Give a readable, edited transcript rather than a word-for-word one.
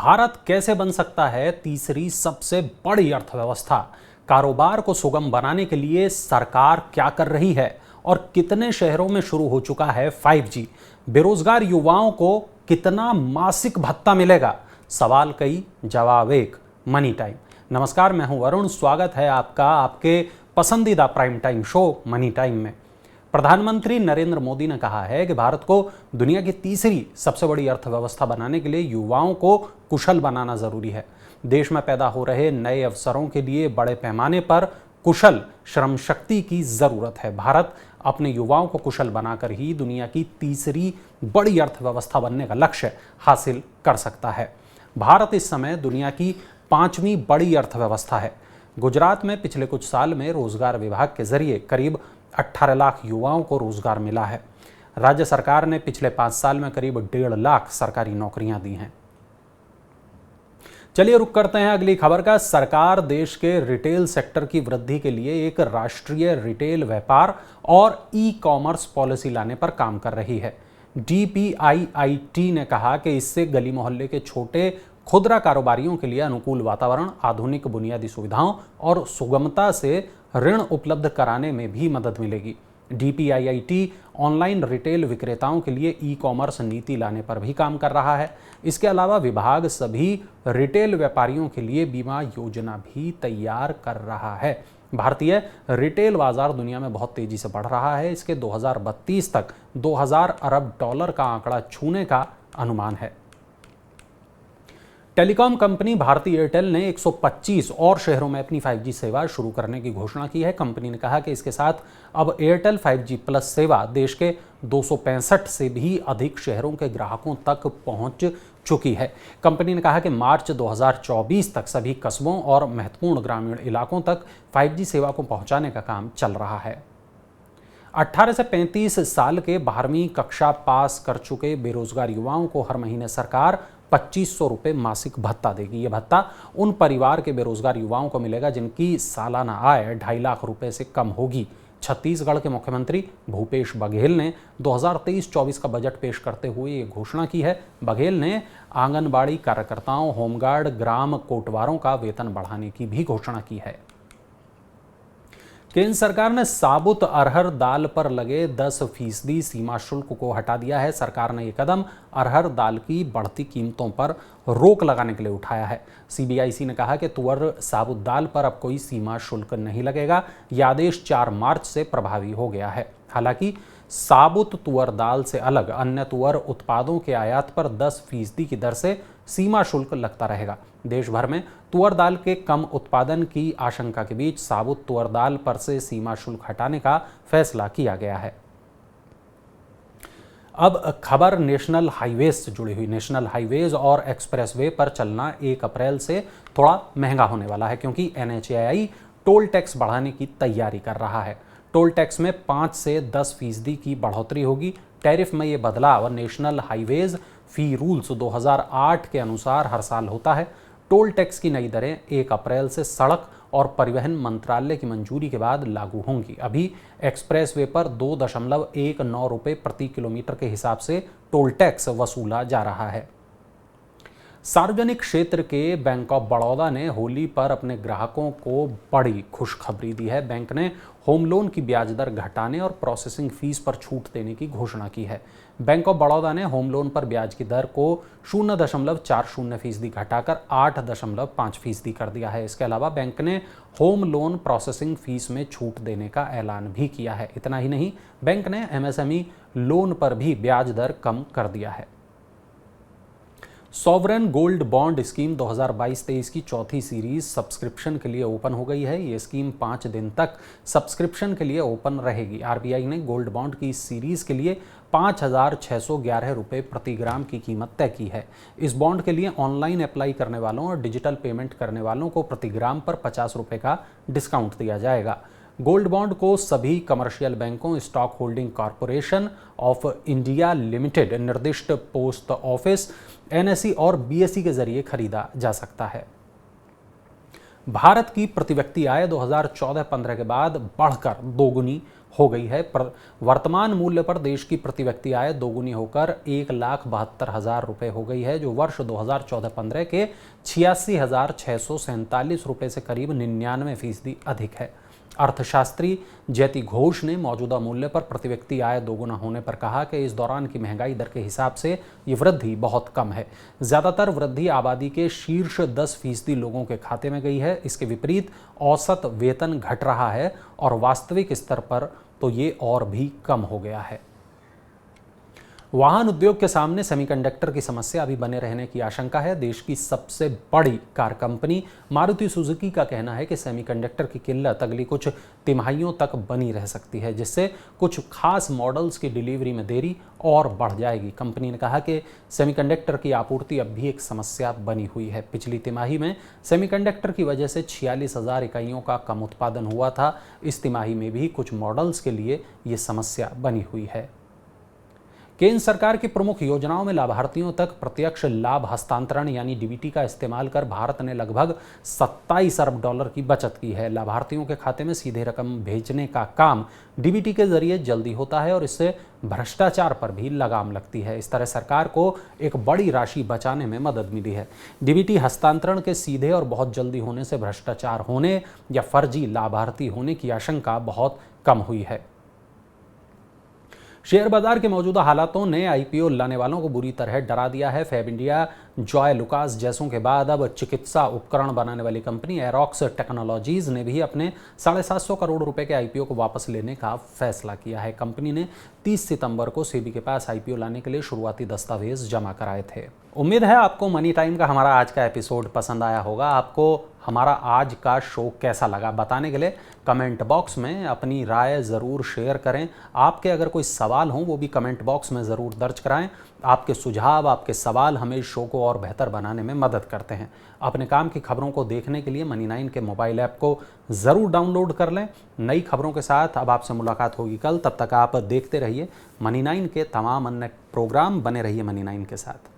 भारत कैसे बन सकता है तीसरी सबसे बड़ी अर्थव्यवस्था? कारोबार को सुगम बनाने के लिए सरकार क्या कर रही है और कितने शहरों में शुरू हो चुका है 5G? बेरोजगार युवाओं को कितना मासिक भत्ता मिलेगा? सवाल कई, जवाब एक। Money time. नमस्कार, मैं हूं वरुण। स्वागत है आपका आपके पसंदीदा prime time show money time में। प्रधानमंत्री नरेंद्र मोदी ने कहा है कि भारत को दुनिया की तीसरी सबसे बड़ी अर्थव्यवस्था बनाने के लिए युवाओं को कुशल बनाना जरूरी है। देश में पैदा हो रहे नए अवसरों के लिए बड़े पैमाने पर कुशल श्रम शक्ति की जरूरत है। भारत अपने युवाओं को कुशल बनाकर ही दुनिया की तीसरी बड़ी अर्थव्यवस्था बनने का लक्ष्य हासिल कर सकता है। भारत इस समय दुनिया की 5वीं बड़ी अर्थव्यवस्था है। गुजरात में पिछले कुछ साल में रोजगार विभाग के जरिए करीब 18 लाख युवाओं को रोजगार मिला है। राज्य सरकार ने पिछले 5 साल में करीब 1.5 लाख सरकारी नौकरियां दी हैं। चलिए रुक करते हैं अगली खबर का। सरकार देश के रिटेल सेक्टर की वृद्धि के लिए एक राष्ट्रीय रिटेल व्यापार और ई-कॉमर्स पॉलिसी लाने पर काम कर रही है। DPIIT ने कहा कि इससे गली मोहल्ले के छोटे खुदरा कारोबारियों के लिए अनुकूल वातावरण, आधुनिक बुनियादी सुविधाओं और सुगमता से ऋण उपलब्ध कराने में भी मदद मिलेगी। DPIIT ऑनलाइन रिटेल विक्रेताओं के लिए ई-कॉमर्स नीति लाने पर भी काम कर रहा है। इसके अलावा विभाग सभी रिटेल व्यापारियों के लिए बीमा योजना भी तैयार कर रहा है। भारतीय रिटेल बाजार दुनिया में बहुत तेजी से बढ़ रहा है। इसके 2032 तक 2000 अरब डॉलर का आंकड़ा छूने का अनुमान है। टेलीकॉम कंपनी भारती एयरटेल ने 125 और शहरों में अपनी 5G सेवा शुरू करने की घोषणा की है। कंपनी ने कहा कि इसके साथ अब एयरटेल 5G प्लस सेवा देश के 265 से भी अधिक शहरों के ग्राहकों तक पहुंच चुकी है। कंपनी ने कहा कि मार्च 2024 तक सभी कस्बों और महत्वपूर्ण ग्रामीण इलाकों तक 5G सेवा को पहुंचाने का काम चल रहा है। 18 से 35 साल के 12वीं कक्षा पास कर चुके बेरोजगार युवाओं को हर महीने सरकार 2500 रुपये मासिक भत्ता देगी। यह भत्ता उन परिवार के बेरोजगार युवाओं को मिलेगा जिनकी सालाना आय 2.5 लाख रुपए से कम होगी। छत्तीसगढ़ के मुख्यमंत्री भूपेश बघेल ने 2023-24 का बजट पेश करते हुए ये घोषणा की है। बघेल ने आंगनबाड़ी कार्यकर्ताओं, होमगार्ड, ग्राम कोटवारों का वेतन बढ़ाने की भी घोषणा की है। केंद्र सरकार ने साबुत अरहर दाल पर लगे 10% सीमा शुल्क को हटा दिया है। सरकार ने यह कदम अरहर दाल की बढ़ती कीमतों पर रोक लगाने के लिए उठाया है। CBIC ने कहा कि तुअर साबुत दाल पर अब कोई सीमा शुल्क नहीं लगेगा। यह आदेश 4 मार्च से प्रभावी हो गया है। हालांकि साबुत तुअर दाल से अलग अन्य तुअर उत्पादों के आयात पर 10% की दर से सीमा शुल्क लगता रहेगा। देश भर में तुअर दाल के कम उत्पादन की आशंका के बीच साबुत तुअर दाल पर से सीमा शुल्क हटाने का फैसला किया गया है। अब खबर नेशनल हाईवेज से जुड़ी हुई। नेशनल हाईवेज और एक्सप्रेसवे पर चलना 1 अप्रैल से थोड़ा महंगा होने वाला है क्योंकि NHAI टोल टैक्स बढ़ाने की तैयारी कर रहा है। टोल टैक्स में 5 से 10% की बढ़ोतरी होगी। टैरिफ में ये बदलाव नेशनल हाईवेज फी रूल्स 2008 के अनुसार हर साल होता है। टोल टैक्स की नई दरें 1 अप्रैल से सड़क और परिवहन मंत्रालय की मंजूरी के बाद लागू होंगी। अभी एक्सप्रेसवे पर 2.19 रुपये प्रति किलोमीटर के हिसाब से टोल टैक्स वसूला जा रहा है। सार्वजनिक क्षेत्र के बैंक ऑफ बड़ौदा ने होली पर अपने ग्राहकों को बड़ी खुशखबरी दी है। बैंक ने होम लोन की ब्याज दर घटाने और प्रोसेसिंग फीस पर छूट देने की घोषणा की है। बैंक ऑफ बड़ौदा ने होम लोन पर ब्याज की दर को 0.40% घटाकर 8.5% कर दिया है। इसके अलावा बैंक ने होम लोन प्रोसेसिंग फीस में छूट देने का ऐलान भी किया है। इतना ही नहीं, बैंक ने MSME लोन पर भी ब्याज दर कम कर दिया है। सॉवरेन गोल्ड बॉन्ड स्कीम 2022-23 की चौथी सीरीज सब्सक्रिप्शन के लिए ओपन हो गई है। ये स्कीम 5 दिन तक सब्सक्रिप्शन के लिए ओपन रहेगी। RBI ने गोल्ड बॉन्ड की इस सीरीज के लिए 5,611 रुपये प्रति ग्राम की कीमत तय की है। इस बॉन्ड के लिए ऑनलाइन अप्लाई करने वालों और डिजिटल पेमेंट करने वालों को प्रति ग्राम पर 50 रुपये का डिस्काउंट दिया जाएगा। गोल्ड बॉन्ड को सभी कमर्शियल बैंकों, stock holding corporation of India limited, निर्दिष्ट पोस्ट ऑफिस, NSE और BSE के जरिए खरीदा जा सकता है। भारत की प्रति व्यक्ति आय 2014-15 के बाद बढ़कर दोगुनी हो गई है। वर्तमान मूल्य पर देश की प्रति व्यक्ति आय दोगुनी होकर 1,72,000 रुपये हो गई है, जो वर्ष 2014-15 के 86,647 रुपये से करीब 99% अधिक है। अर्थशास्त्री जयति घोष ने मौजूदा मूल्य पर प्रति व्यक्ति आय दोगुना होने पर कहा कि इस दौरान की महंगाई दर के हिसाब से ये वृद्धि बहुत कम है। ज़्यादातर वृद्धि आबादी के शीर्ष 10% लोगों के खाते में गई है। इसके विपरीत औसत वेतन घट रहा है और वास्तविक स्तर पर तो ये और भी कम हो गया है। वाहन उद्योग के सामने सेमीकंडक्टर की समस्या अभी बने रहने की आशंका है। देश की सबसे बड़ी कार कंपनी मारुति सुजुकी का कहना है कि सेमीकंडक्टर की किल्लत अगली कुछ तिमाहियों तक बनी रह सकती है, जिससे कुछ खास मॉडल्स की डिलीवरी में देरी और बढ़ जाएगी। कंपनी ने कहा कि सेमीकंडक्टर की आपूर्ति अब भी एक समस्या बनी हुई है। पिछली तिमाही में सेमीकंडक्टर की वजह से 46,000 इकाइयों का कम उत्पादन हुआ था। इस तिमाही में भी कुछ मॉडल्स के लिए ये समस्या बनी हुई है। केंद्र सरकार की प्रमुख योजनाओं में लाभार्थियों तक प्रत्यक्ष लाभ हस्तांतरण यानी डीबीटी का इस्तेमाल कर भारत ने लगभग 27 अरब डॉलर की बचत की है। लाभार्थियों के खाते में सीधे रकम भेजने का काम डीबीटी के जरिए जल्दी होता है और इससे भ्रष्टाचार पर भी लगाम लगती है। इस तरह सरकार को एक बड़ी राशि बचाने में मदद मिली है। डीबीटी हस्तांतरण के सीधे और बहुत जल्दी होने से भ्रष्टाचार होने या फर्जी लाभार्थी होने की आशंका बहुत कम हुई है। शेयर बाजार के मौजूदा हालातों ने आईपीओ लाने वालों को बुरी तरह डरा दिया है। फैब इंडिया, जॉय लुकास जैसों के बाद अब चिकित्सा उपकरण बनाने वाली कंपनी एरोक्स टेक्नोलॉजीज ने भी अपने 750 करोड़ रुपए के आईपीओ को वापस लेने का फैसला किया है। कंपनी ने 30 सितंबर को सेबी के पास आईपीओ लाने के लिए शुरुआती दस्तावेज जमा कराए थे। उम्मीद है आपको मनी टाइम का हमारा आज का एपिसोड पसंद आया होगा। आपको हमारा आज का शो कैसा लगा बताने के लिए कमेंट बॉक्स में अपनी राय ज़रूर शेयर करें। आपके अगर कोई सवाल हो वो भी कमेंट बॉक्स में ज़रूर दर्ज कराएं। आपके सुझाव, आपके सवाल हमें इस शो को और बेहतर बनाने में मदद करते हैं। अपने काम की खबरों को देखने के लिए मनी9 के मोबाइल ऐप को ज़रूर डाउनलोड कर लें। नई खबरों के साथ अब आपसे मुलाकात होगी कल। तब तक आप देखते रहिए मनी9 के तमाम अन्य प्रोग्राम। बने रहिए मनी9 के साथ।